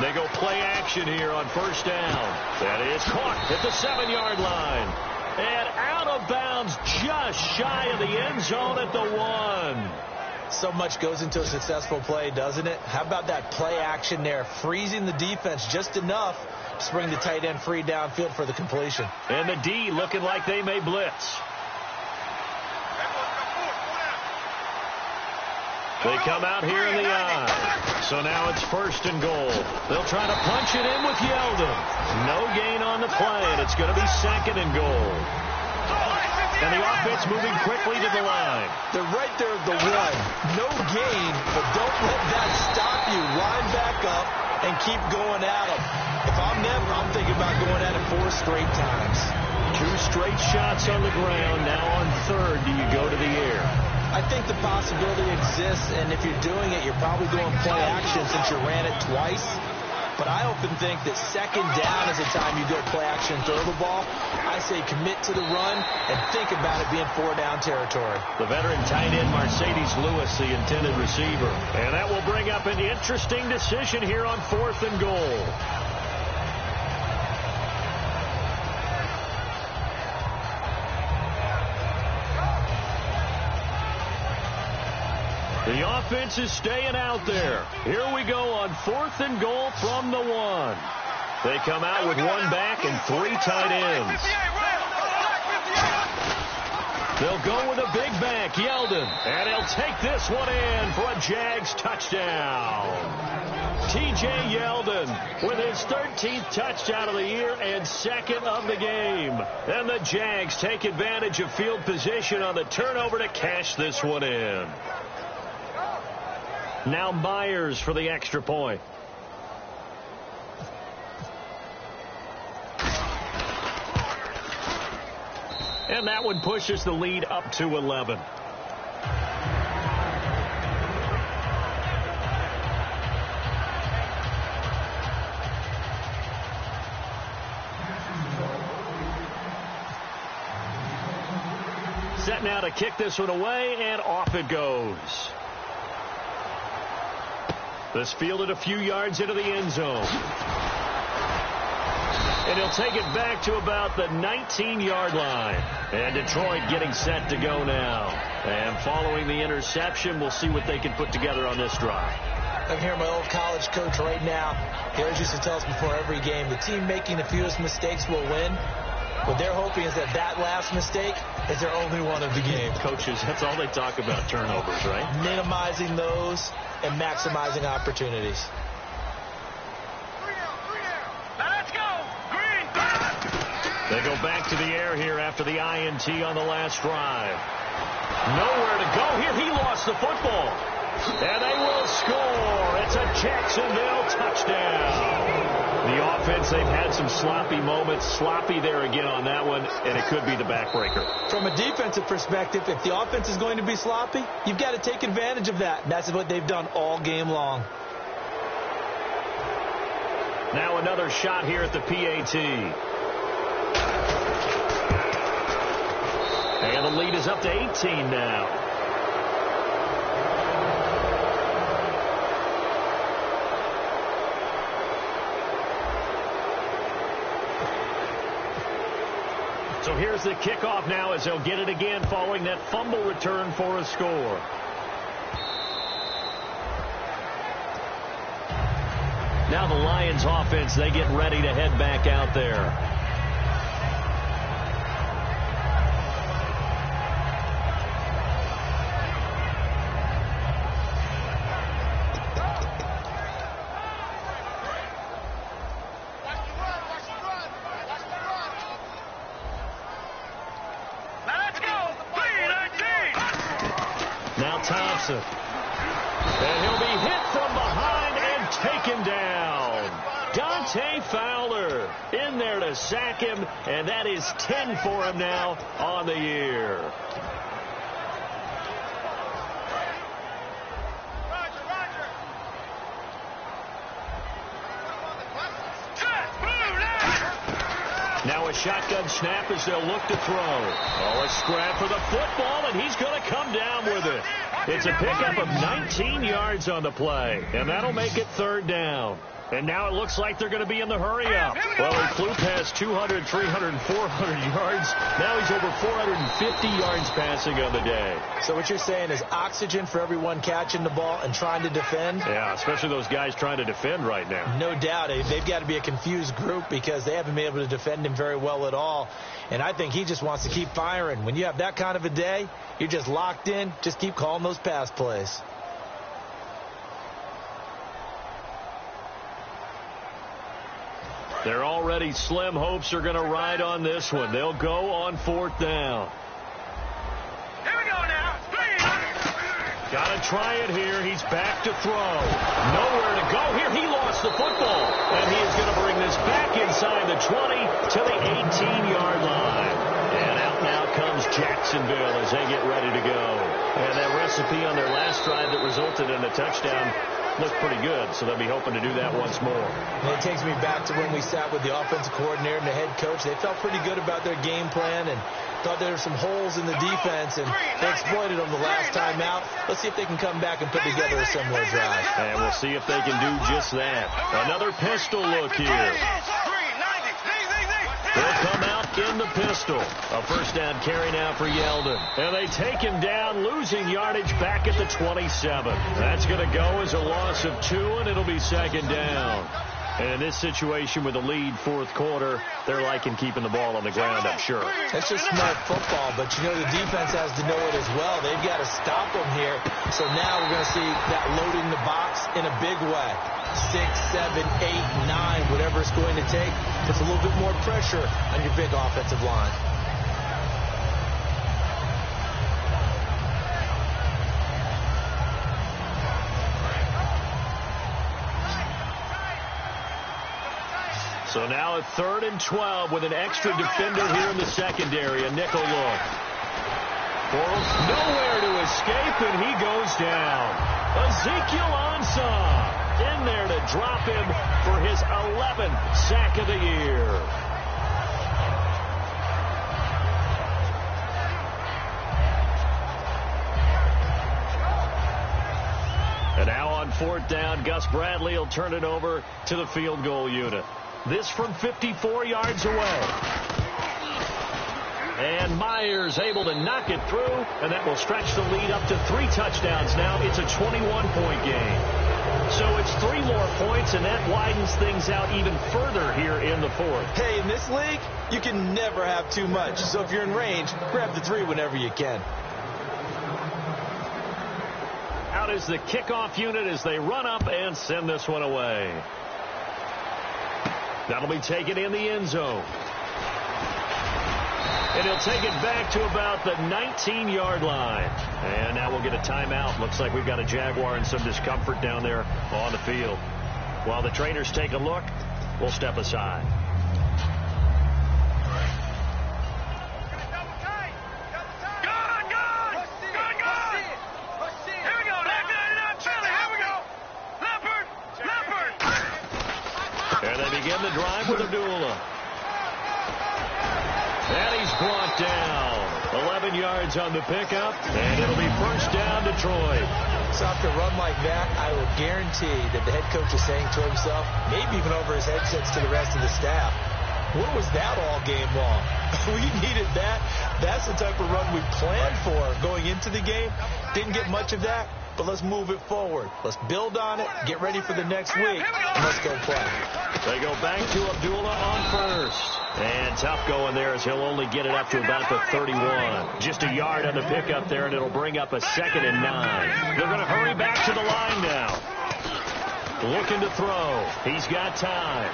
They go play action here on first down. That is caught at the 7-yard line. And out of bounds just shy of the end zone at the 1. So much goes into a successful play, doesn't it? How about that play action there, freezing the defense just enough to bring the tight end free downfield for the completion. And the D looking like they may blitz. They come out here in the I. So now it's 1st and goal. They'll try to punch it in with Yeldon. No gain on the play, and it's going to be 2nd and goal. And the offense moving quickly to the line. They're right there at the 1. No gain, but don't let that stop you. Line back up and keep going at them. If I'm them, I'm thinking about going at it 4 straight times. 2 straight shots on the ground. Now on 3rd, do you go to the air? I think the possibility exists, and if you're doing it, you're probably going play action since you ran it twice. But I often think that 2nd down is the time you go play action and throw the ball. I say commit to the run and think about it being 4-down territory. The veteran tight end Mercedes Lewis, the intended receiver. And that will bring up an interesting decision here on 4th and goal. The offense is staying out there. Here we go on 4th and goal from the 1. They come out with 1 back and 3 tight ends. They'll go with a big back, Yeldon. And he'll take this one in for a Jags touchdown. T.J. Yeldon with his 13th touchdown of the year and 2nd of the game. And the Jags take advantage of field position on the turnover to cash this one in. Now Myers for the extra point. And that one pushes the lead up to 11. Set now to kick this one away, and off it goes. This fielded a few yards into the end zone. And he'll take it back to about the 19-yard line. And Detroit getting set to go now. And following the interception, we'll see what they can put together on this drive. I'm here, my old college coach right now. He always used to tell us before every game, the team making the fewest mistakes will win. What they're hoping is that last mistake is their only one of the game. Coaches, that's all they talk about, turnovers, right? Minimizing those and maximizing opportunities. Let's go. Green. They go back to the air here after the INT on the last drive. Nowhere to go here. He lost the football. And they will score. It's a Jacksonville touchdown. The offense, they've had some sloppy moments. Sloppy there again on that one, and it could be the backbreaker. From a defensive perspective, if the offense is going to be sloppy, you've got to take advantage of that. That's what they've done all game long. Now another shot here at the PAT. And the lead is up to 18 now. So here's the kickoff now as they'll get it again following that fumble return for a score. Now the Lions offense, they get ready to head back out there. And he'll be hit from behind and taken down. Dante Fowler in there to sack him, and that is 10 for him now on the year. Now a shotgun snap as they'll look to throw. Oh, a scrap for the football, and he's going to come down with it. It's a pickup of 19 yards on the play, and that'll make it third down. And now it looks like they're going to be in the hurry-up. Well, he flew past 200, 300, 400 yards. Now he's over 450 yards passing on the day. So what you're saying is oxygen for everyone catching the ball and trying to defend? Yeah, especially those guys trying to defend right now. No doubt. They've got to be a confused group because they haven't been able to defend him very well at all. And I think he just wants to keep firing. When you have that kind of a day, you're just locked in. Just keep calling those pass plays. They're already slim hopes are going to ride on this one. They'll go on fourth down. Here we go now. Got to try it here. He's back to throw. Nowhere to go here. He lost the football. And he is going to bring this back inside the 20 to the 18-yard line. And out now comes Jacksonville as they get ready to go. And that recipe on their last drive that resulted in a touchdown looked pretty good, so they'll be hoping to do that once more. And it takes me back to when we sat with the offensive coordinator and the head coach. They felt pretty good about their game plan and thought there were some holes in the defense, and they exploited them the last time out. Let's see if they can come back and put together a similar drive. And we'll see if they can do just that. Another pistol look here. They'll come out in the pistol. A first down carry now for Yeldon. And they take him down, losing yardage back at the 27. That's going to go as a loss of 2, and it'll be second down. And in this situation with a lead fourth quarter, they're liking keeping the ball on the ground, I'm sure. That's just smart football, but you know the defense has to know it as well. They've got to stop them here. So now we're going to see that loading the box in a big way. 6, 7, 8, 9, whatever it's going to take. Puts a little bit more pressure on your big offensive line. So now a 3rd and 12 with an extra defender here in the secondary. A nickel look. Bortles nowhere to escape, and he goes down. Ezekiel Ansah in there to drop him for his 11th sack of the year. And now on fourth down, Gus Bradley will turn it over to the field goal unit. This from 54 yards away. And Myers able to knock it through, and that will stretch the lead up to 3 touchdowns now. It's a 21-point game. So it's 3 more points, and that widens things out even further here in the fourth. Hey, in this league, you can never have too much. So if you're in range, grab the 3 whenever you can. Out is the kickoff unit as they run up and send this one away. That'll be taken in the end zone. And he'll take it back to about the 19-yard line. And now we'll get a timeout. Looks like we've got a Jaguar in some discomfort down there on the field. While the trainers take a look, will step aside. And they begin the drive with Abdullah. And he's brought down. 11 yards on the pickup, and it'll be first down Detroit. So after a run like that, I will guarantee that the head coach is saying to himself, maybe even over his headsets to the rest of the staff, where was that all game long? We needed that. That's the type of run we planned for going into the game. Didn't get much of that, but let's move it forward. Let's build on it, get ready for the next week, and let's go play. They go back to Abdullah on first. And tough going there as he'll only get it up to about the 31. Just a yard on the pickup there, and it'll bring up a 2nd and 9. They're going to hurry back to the line now. Looking to throw. He's got time.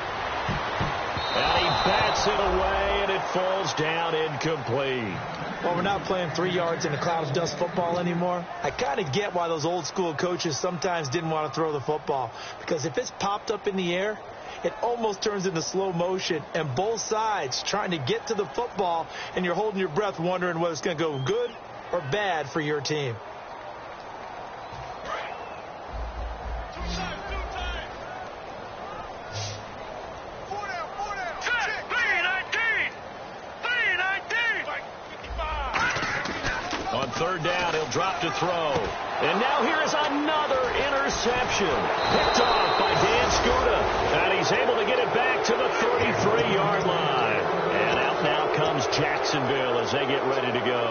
And he bats it away, and it falls down incomplete. Well, we're not playing 3 yards in a cloud of dust football anymore. I kind of get why those old school coaches sometimes didn't want to throw the football. Because if it's popped up in the air, it almost turns into slow motion, and both sides trying to get to the football, and you're holding your breath wondering whether it's going to go good or bad for your team. On third down, he'll drop to throw. And now here's another interception. Picked off by Dan Skuta. And he's able to get it back to the 33-yard line. And out now comes Jacksonville as they get ready to go.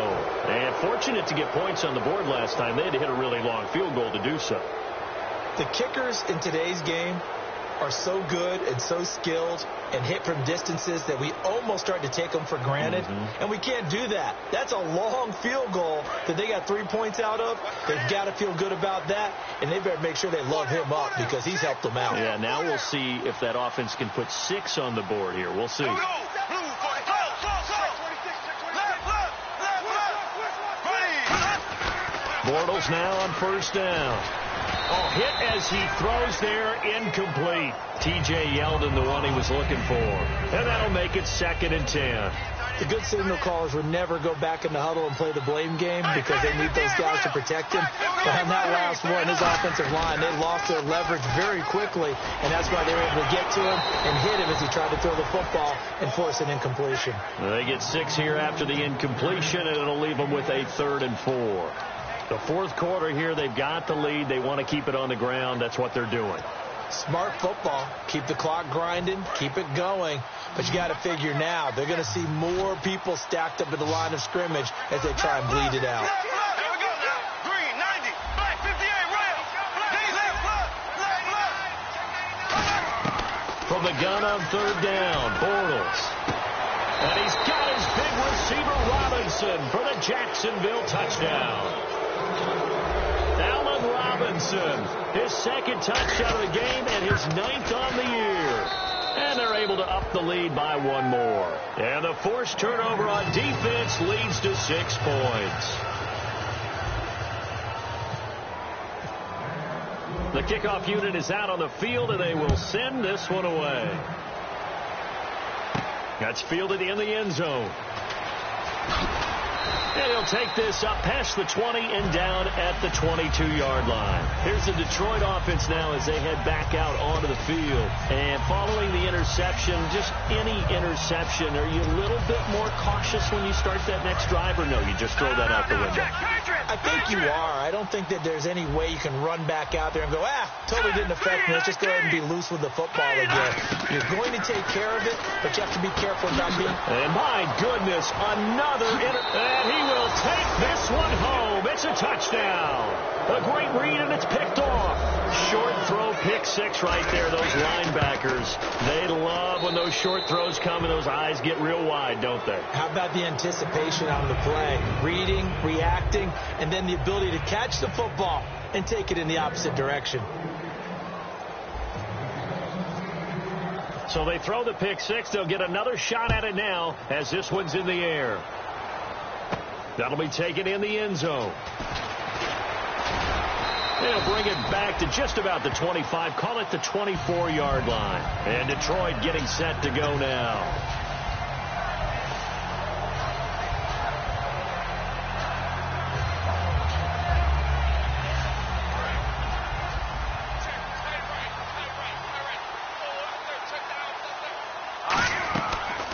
And fortunate to get points on the board last time. They had to hit a really long field goal to do so. The kickers in today's game are so good and so skilled and hit from distances that we almost start to take them for granted. And we can't do that. That's a long field goal that they got 3 points out of. They've got to feel good about that, and they better make sure they love him up because he's helped them out. Yeah, now we'll see if that offense can put 6 on the board here. We'll see. Bortles now on first down. Oh, hit as he throws there, incomplete. T.J. Yeldon, the one he was looking for. And that'll make it 2nd and 10. The good signal callers would never go back in the huddle and play the blame game because they need those guys to protect him. But on that last one, his offensive line, they lost their leverage very quickly, and that's why they were able to get to him and hit him as he tried to throw the football and force an incompletion. They get 6 here after the incompletion, and it'll leave them with a 3rd and 4. The fourth quarter here, they've got the lead. They want to keep it on the ground. That's what they're doing. Smart football. Keep the clock grinding. Keep it going. But you got to figure now, they're going to see more people stacked up at the line of scrimmage as they try and bleed it out. Green, 90, black, 58, red, From the gun on third down, Bortles. And he's got his big receiver, Robinson, for the Jacksonville touchdown. Allen Robinson, his 2nd touchdown of the game and his 9th on the year. And they're able to up the lead by 1 more. And the forced turnover on defense leads to 6 points. The kickoff unit is out on the field, and they will send this one away. That's fielded in the end zone. And he'll take this up past the 20 and down at the 22-yard line. Here's the Detroit offense now as they head back out onto the field. And following the interception, just any interception, are you a little bit more cautious when you start that next drive, or no, you just throw that out the window? I think you are. I don't think that there's any way you can run back out there and go, totally didn't affect me. Let's just go ahead and be loose with the football again. You're going to take care of it, but you have to be careful about being. And my goodness, another and he will take this one home. It's a touchdown. A great read, and it's picked off. Short throw, pick 6 right there. Those linebackers, they love when those short throws come and those eyes get real wide, don't they? How about the anticipation on the play? Reading, reacting, and then the ability to catch the football and take it in the opposite direction. So they throw the pick 6. They'll get another shot at it now as this one's in the air. That'll be taken in the end zone. They'll bring it back to just about the 25. Call it the 24-yard line. And Detroit getting set to go now.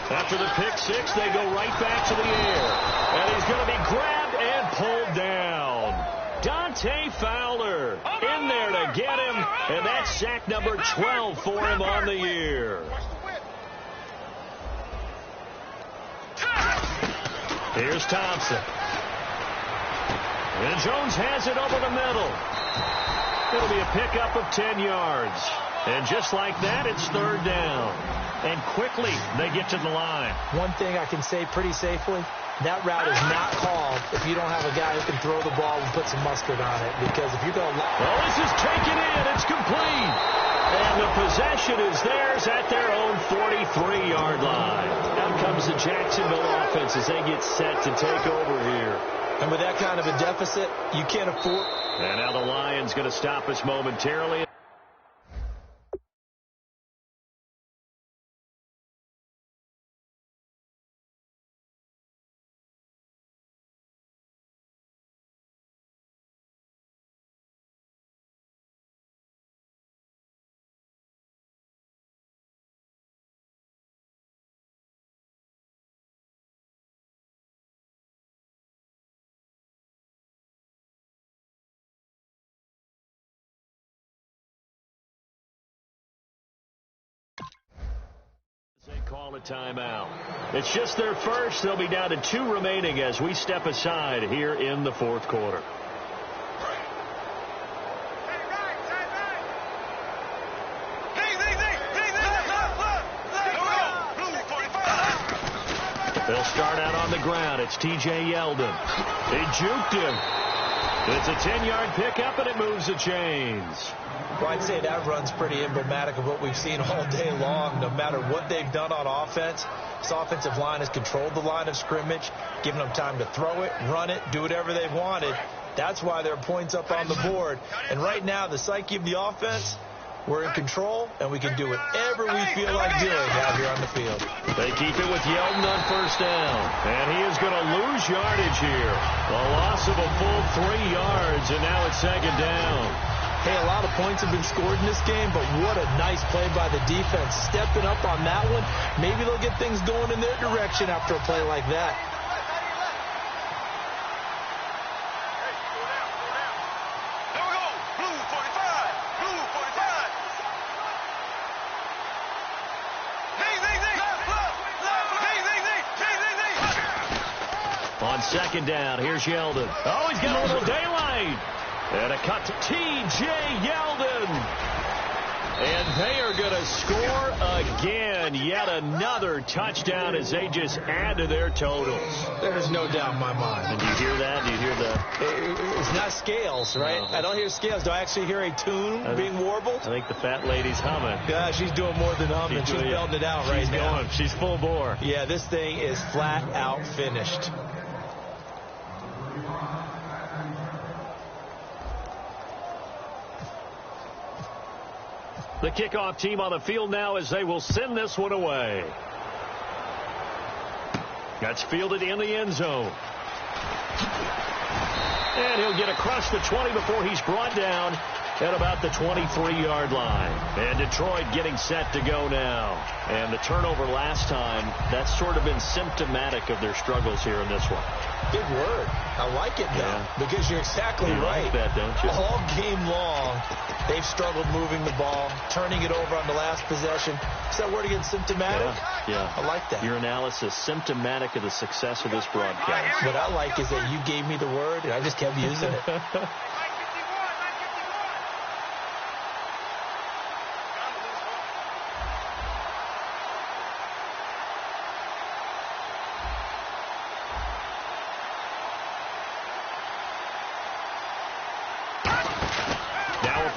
After the pick six, they go right back to the air. And he's going to be grabbed and pulled down. Dante Fowler in there to get him. And that's sack number 12 for him on the year. Here's Thompson. And Jones has it over the middle. It'll be a pickup of 10 yards. And just like that, it's third down. And quickly, they get to the line. One thing I can say pretty safely, that route is not called if you don't have a guy who can throw the ball and put some mustard on it. Because if you're going to... Oh, this is taken in. It's complete. And the possession is theirs at their own 43-yard line. Out comes the Jacksonville offense as they get set to take over here. And with that kind of a deficit, you can't afford... And now the Lions going to stop us momentarily. They call a timeout. It's just their first. They'll be down to 2 remaining as we step aside here in the fourth quarter. They'll start out on the ground. It's T.J. Yeldon. He juked him. It's a 10-yard pickup, and it moves the chains. Well, I'd say that run's pretty emblematic of what we've seen all day long. No matter what they've done on offense, this offensive line has controlled the line of scrimmage, given them time to throw it, run it, do whatever they've wanted. That's why there are points up on the board. And right now, the psyche of the offense, we're in control, and we can do whatever we feel like doing out here on the field. They keep it with Yeldon on first down. And he is going to lose yardage here. A loss of a full 3 yards, and now it's second down. Hey, a lot of points have been scored in this game, but what a nice play by the defense. Stepping up on that one. Maybe they'll get things going in their direction after a play like that. There we go. Blue 45. Blue 45. On second down, here's Yeldon. Oh, he's got a little daylight. And a cut to T.J. Yeldon. And they are going to score again. Yet another touchdown as they just add to their totals. There's no doubt in my mind. And do you hear that? Do you hear the... It's not scales, right? No. I don't hear scales. Do I actually hear a tune being warbled? I think the fat lady's humming. Yeah, she's doing more than humming. She's belting it out right now. Going. She's full bore. Yeah, this thing is flat out finished. The kickoff team on the field now as they will send this one away. That's fielded in the end zone. And he'll get across the 20 before he's brought down at about the 23-yard line. And Detroit getting set to go now. And the turnover last time, that's sort of been symptomatic of their struggles here in this one. Big word. I like it, though, because you're exactly right. Like that, don't you? All game long, they've struggled moving the ball, turning it over on the last possession. Is that word again, symptomatic? Yeah. I like that. Your analysis, symptomatic of the success of this broadcast. What I like is that you gave me the word, and I just kept using it.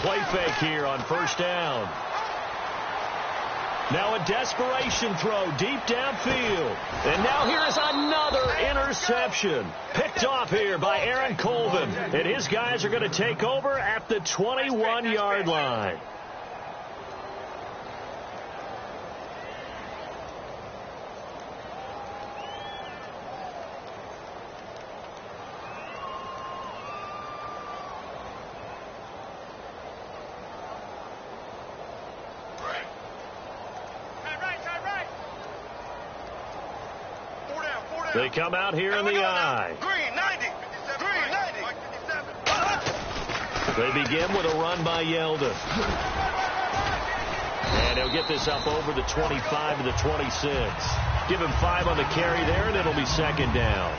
Play fake here on first down. Now a desperation throw deep downfield. And now here is another interception. Picked off here by Aaron Colvin. And his guys are going to take over at the 21-yard line. They come out here in the I. Green, 90. Green, 90. They begin with a run by Yeldon. And he'll get this up over the 25 to the 26. Give him 5 on the carry there, and it'll be second down.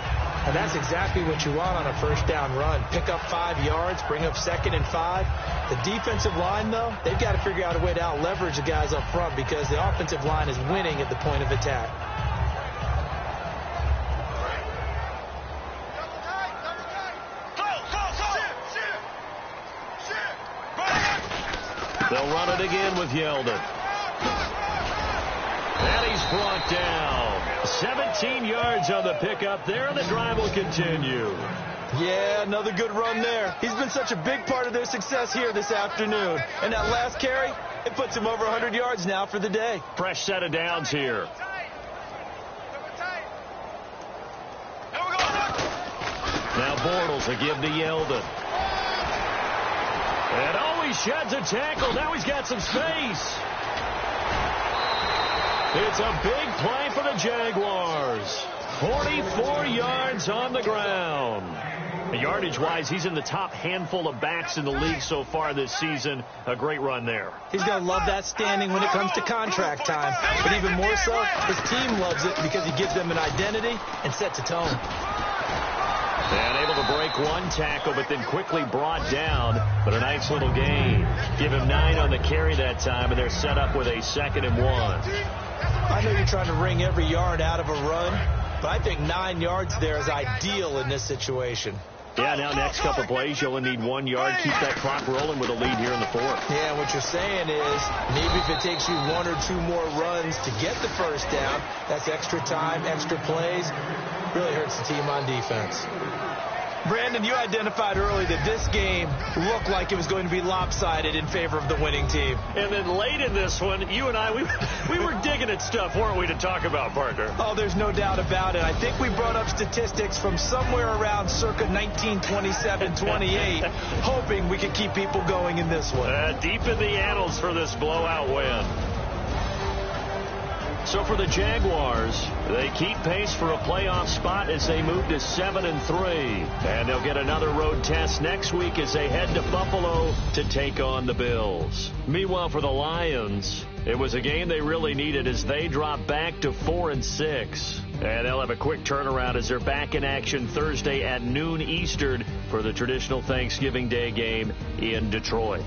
And that's exactly what you want on a first down run. Pick up 5 yards, bring up 2nd and 5. The defensive line, though, they've got to figure out a way to out-leverage the guys up front because the offensive line is winning at the point of attack. They'll run it again with Yeldon. And he's brought down. 17 yards on the pickup there, and the drive will continue. Yeah, another good run there. He's been such a big part of their success here this afternoon. And that last carry, it puts him over 100 yards now for the day. Fresh set of downs here. Now Bortles will give to Yeldon. And he sheds a tackle. Now he's got some space. It's a big play for the Jaguars. 44 yards on the ground. Yardage-wise, he's in the top handful of backs in the league so far this season. A great run there. He's going to love that standing when it comes to contract time. But even more so, his team loves it because he gives them an identity and sets a tone. And able to break one tackle, but then quickly brought down. But a nice little gain. Give him 9 on the carry that time, and they're set up with a 2nd and 1. I know you're trying to wring every yard out of a run, but I think 9 yards there is ideal in this situation. Yeah, now next couple plays, you'll only need 1 yard. Keep that clock rolling with a lead here in the 4th. Yeah, what you're saying is maybe if it takes you 1 or 2 more runs to get the first down, that's extra time, extra plays. Really hurts the team on defense. Brandon, you identified early that this game looked like it was going to be lopsided in favor of the winning team. And then late in this one, you and I, we were digging at stuff, weren't we, to talk about, partner? Oh, there's no doubt about it. I think we brought up statistics from somewhere around circa 1927-28, hoping we could keep people going in this one. Deep in the annals for this blowout win. So for the Jaguars, they keep pace for a playoff spot as they move to 7-3. And they'll get another road test next week as they head to Buffalo to take on the Bills. Meanwhile, for the Lions, it was a game they really needed as they drop back to 4-6. And they'll have a quick turnaround as they're back in action Thursday at noon Eastern for the traditional Thanksgiving Day game in Detroit.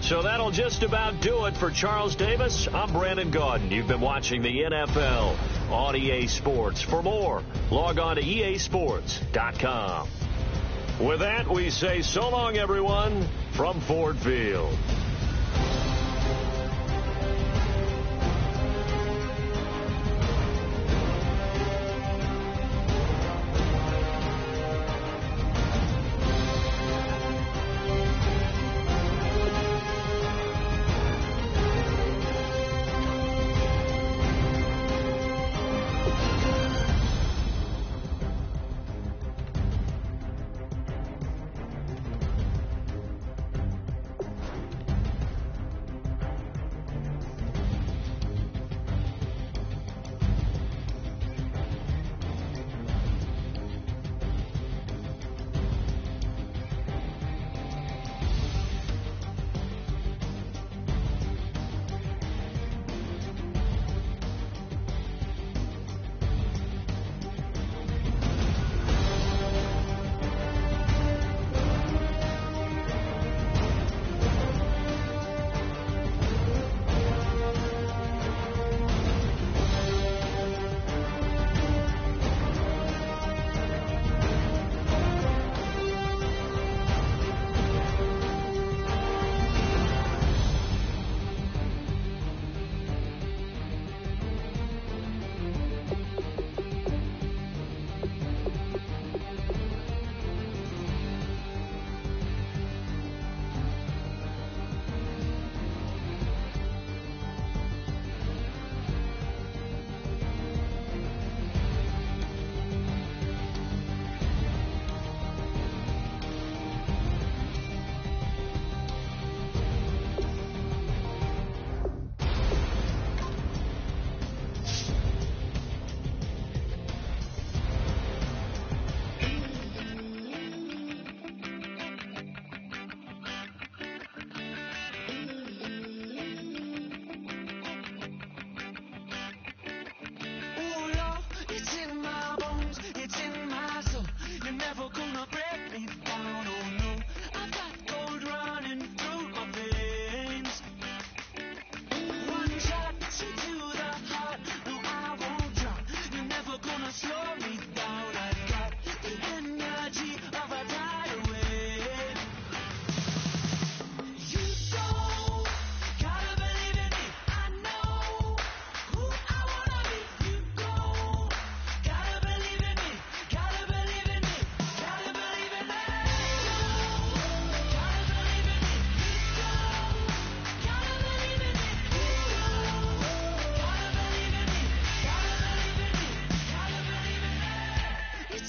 So that'll just about do it for Charles Davis. I'm Brandon Gaudin. You've been watching the NFL on EA Sports. For more, log on to easports.com. With that, we say so long, everyone, from Ford Field.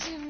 to